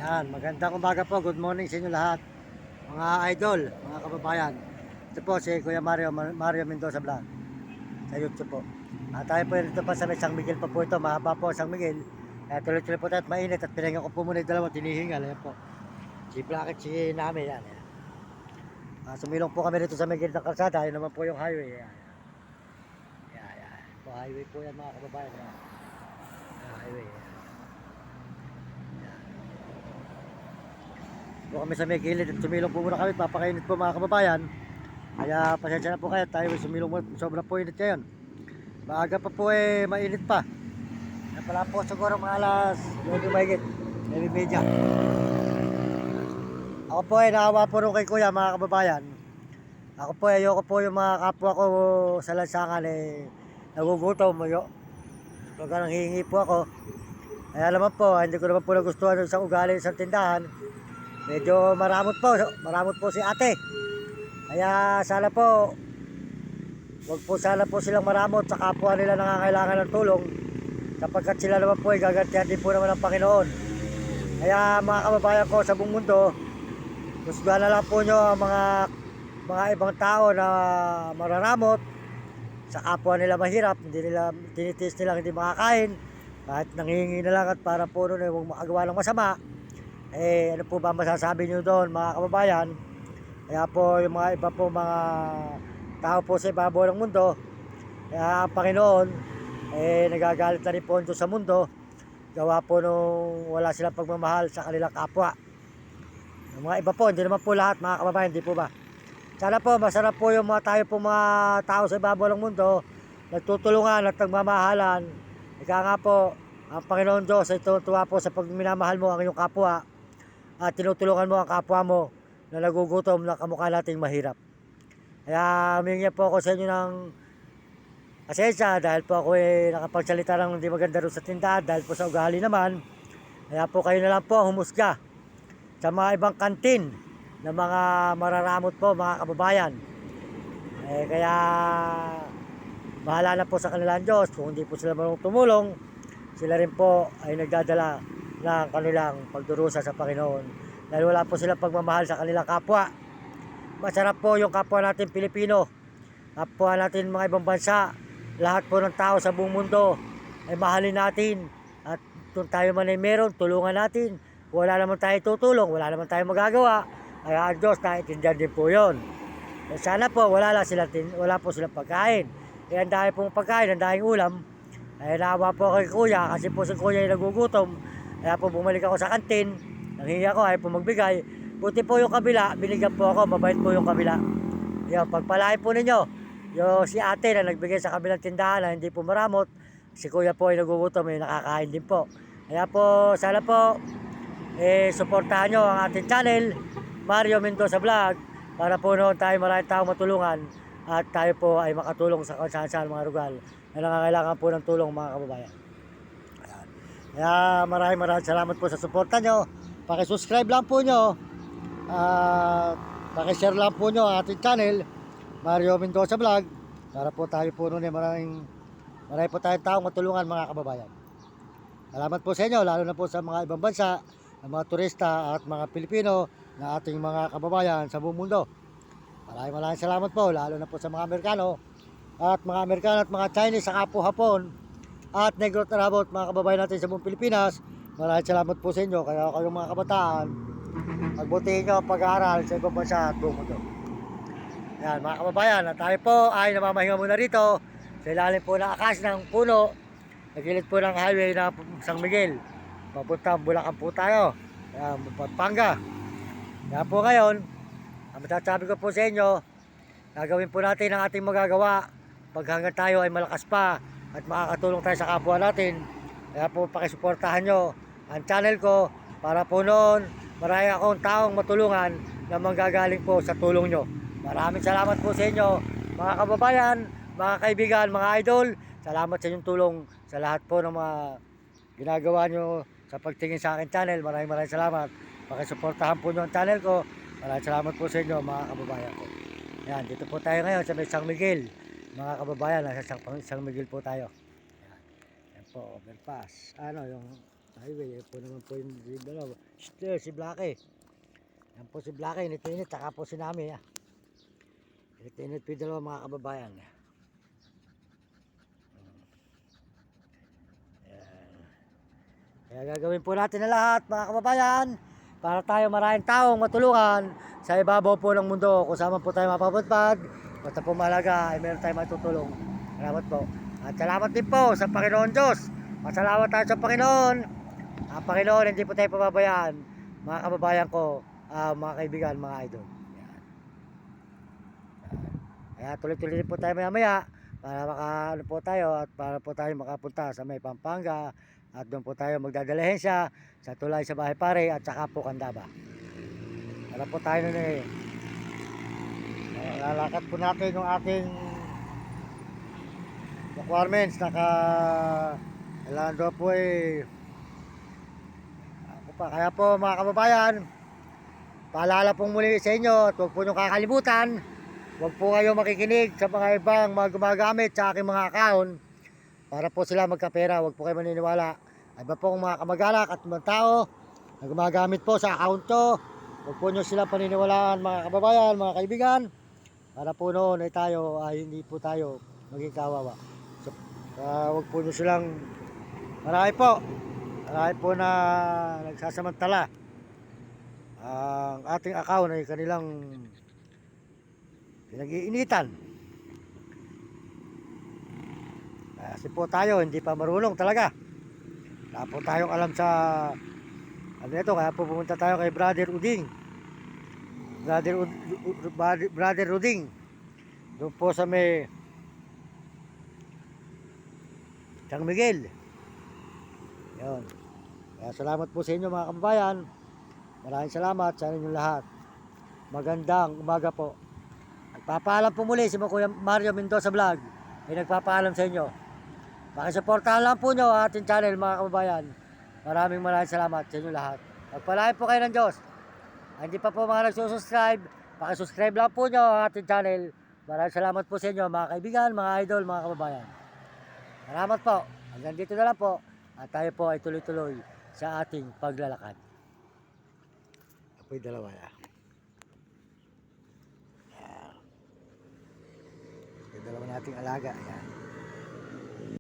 Yan, magandang umaga po. Good morning sa inyo lahat. Mga idol, mga kababayan. Ito po si Kuya Mario Mendoza Vlog sa YouTube po. Tayo po dito pa sa may San Miguel pa po ito. Mahaba po San Miguel. Tuloy-tuloy po tayo at mainit at pinagyan ko po muna yung dalawa tinihingal. Ayan po. Si Blackett, si Nami. Yan. Sumilong po kami dito sa may gilid ng kalsada. Yun naman po yung highway. Yan. Yan, yan. Po, highway po yan mga kababayan. Yan. Highway. Po kami sa may gilid at sumilong po muna kami, papakainit po mga kababayan. Kaya pasensya na po kayo, tayo sumilong mo, sobrang po init ngayon. Maaga pa po mainit pa. Yan pala po siguro mga alas 9 mahigit, 9:30. Ako po naawa po rin kay Kuya mga kababayan. Ako po ayoko po yung mga kapwa ko sa lansangan nagugutom. Pagka nang hihingi po ako. Kaya naman po, hindi ko naman po nagustuhan sa ugali sa tindahan. Medyo maramot po si ate. Kaya sana po, wag po sana po silang maramot sa kapwa nila nangangailangan ng tulong. Sapagkat sila naman po gagantihan din po naman ng Panginoon. Kaya mga kababayan ko sa buong mundo, husgahan na lang po nyo ang mga ibang tao na mararamot sa kapwa nila mahirap, hindi nila tinitiis nilang hindi makakain, kahit nanghihingi na lang at para po nun huwag makagawa ng masama. Ano po ba masasabi nyo doon mga kababayan? Kaya po yung mga iba po mga tao po sa ibabaw ng mundo, kaya ang Panginoon nagagalit na rin po doon sa mundo, gawa po nung wala silang pagmamahal sa kanilang kapwa. Yung mga iba po, hindi naman po lahat mga kababayan, hindi po ba? Sana po masarap po yung mga tayo po mga tao sa ibabaw ng mundo, nagtutulungan at nagmamahalan. Ika nga po, ang Panginoon Diyos ay tuwa po sa pagminamahal mo ang iyong kapwa at tinutulungan mo ang kapwa mo na nagugutom na kamukha nating mahirap. Kaya humingi po ako sa inyo ng asensya dahil po ako nakapagsalita ng hindi maganda rin sa tindahan dahil po sa ugali naman. Kaya po kayo na lang po humusga sa mga ibang kantin na mga mararamot po mga kababayan. Kaya bahala na po sa kanilang Diyos. Kung hindi po sila marunong tumulong, sila rin po ay nagdadala ng kanilang pagdurusa sa Panginoon. Dahil wala po silang pagmamahal sa kanilang kapwa. Masarap po yung kapwa natin Pilipino, kapwa natin mga ibang bansa, lahat po ng tao sa buong mundo ay mahalin natin. At kung tayo man ay meron, tulungan natin. Wala naman tayo tutulong, wala naman tayo magagawa. Kaya ang Diyos, naiintindihan din po yun. Sana po wala po silang pagkain. Ang dahil pong pagkain, ang dahil ulam, naawa po kay Kuya kasi po si Kuya ay nagugutom. Kaya po bumalik ako sa kantin, nanghingi ako ay po magbigay. Buti po yung kabila, binigyan po ako, mabait po yung kabila. Yung pagpalain po ninyo, yung si ate na nagbigay sa kabilang tindahan na hindi po maramot, si Kuya po ay nagugutom, ay nakakain din po. Kaya po, sana po, suportahan nyo ang ating channel, Mario Mendoza Vlog, para po noon tayo maraming taong matulungan at tayo po ay makatulong sa kung saan mga lugar na nangangailangan po ng tulong mga kababayan. Ayan. Kaya maraming salamat po sa suporta nyo. Pakisubscribe lang po nyo at pakishare lang po nyo ang ating channel, Mario Mendoza Vlog, para po tayo po noon marami po tayong taong matulungan mga kababayan. Salamat po sa inyo, lalo na po sa mga ibang bansa, mga turista at mga Pilipino na ating mga kababayan sa buong mundo. Maraming salamat po, lalo na po sa mga Amerikano at mga Chinese sa po Hapon at Negro at Arabo at mga kababayan natin sa buong Pilipinas. Maraming salamat po sa inyo. Kaya kayong mga kabataan, pagbutihin nyo ang pag-aaral sa ibang bansa at buong mundo. Yan mga kababayan, at tayo po ay namamahinga muna rito sa ilalim po ng akas ng puno, nagilid po ng highway na San Miguel. Papuntang Bulacan po tayo, Pampanga. Kaya po ngayon, ang masasabi ko po sa inyo, gagawin po natin ang ating magagawa pag hanggang tayo ay malakas pa at makakatulong tayo sa kapwa natin. Kaya po pakisuportahan nyo ang channel ko para po noon marami akong taong matulungan na manggagaling po sa tulong nyo. Maraming salamat po sa inyo mga kababayan, mga kaibigan, mga idol. Salamat sa inyong tulong sa lahat po ng mga ginagawa nyo sa pagtingin sa akin channel. Maraming salamat. Pakisuportahan po nyo ang channel ko. Maraming salamat po sa inyo mga kababayan ko. Ayan, dito po tayo ngayon sa may San Miguel. Mga kababayan, nasa San Miguel po tayo. Ayan, ayan po, overpass. Ano yung highway. Yan po naman po yung si Blackie. Yan po si Blackie, init-init. Saka po si Nami. Init-init po yung dalawa mga kababayan. Kaya gagawin po natin na lahat mga kababayan para tayo maraming taong matulungan sa ibabaw po ng mundo. Kung saan po tayo mapapadpad, basta po mahalaga ay meron tayong matutulong. Salamat po. At salamat din po sa Panginoon Diyos. Masalamat tayo sa Panginoon. Ang Panginoon hindi po tayo pababayaan. Mga kababayan ko, mga kaibigan, mga idol. Kaya tuloy-tuloy po tayo maya-maya para makaano po tayo at para po tayo makapunta sa may Pampanga. At doon po tayo magdadalahin siya sa tulay sa Bahay Pare at saka po Candaba. Para po tayo nun lalakad po natin yung ating requirements. Kailangan doon po kaya po mga kababayan, paalala pong muli sa inyo at huwag po nyo kakalimutan, huwag po kayo makikinig sa mga ibang mga gumagamit sa aking mga account para po sila magkapera. Huwag po kayo maniniwala. Iba po mga kamag-anak at mga tao na gumagamit po sa account ko. Huwag po nyo sila paniniwalaan mga kababayan, mga kaibigan, para po noon ay tayo ay hindi po tayo maging kawawa. So, huwag po nyo silang marami po na nagsasamantala. Ang ating account ay kanilang pinag-iinitan. Kasi po tayo hindi pa marunong talaga. Wala po tayong alam sa ano ito, kaya po pumunta tayo kay Brother Uding. Brother Uding. Doon po sa may San Miguel. Yun. Kaya salamat po sa inyo mga kababayan. Maraming salamat sa inyong lahat. Magandang umaga po. Nagpapaalam po muli si Kuya Mario Mendoza Vlog. Ay nagpapaalam sa inyo. Pakisuportahan lang po nyo ang ating channel mga kababayan. Maraming salamat sa inyo lahat. Magpalain po kayo ng Diyos. Hindi pa po mga nagsusubscribe, pakisubscribe lang po nyo ang ating channel. Maraming salamat po sa inyo mga kaibigan, mga idol, mga kababayan. Salamat po. Hanggang dito na lang po. At tayo po ay tuloy-tuloy sa ating paglalakad. Ito po yung dalawa na. Yung dalawa nating alaga. Ayan.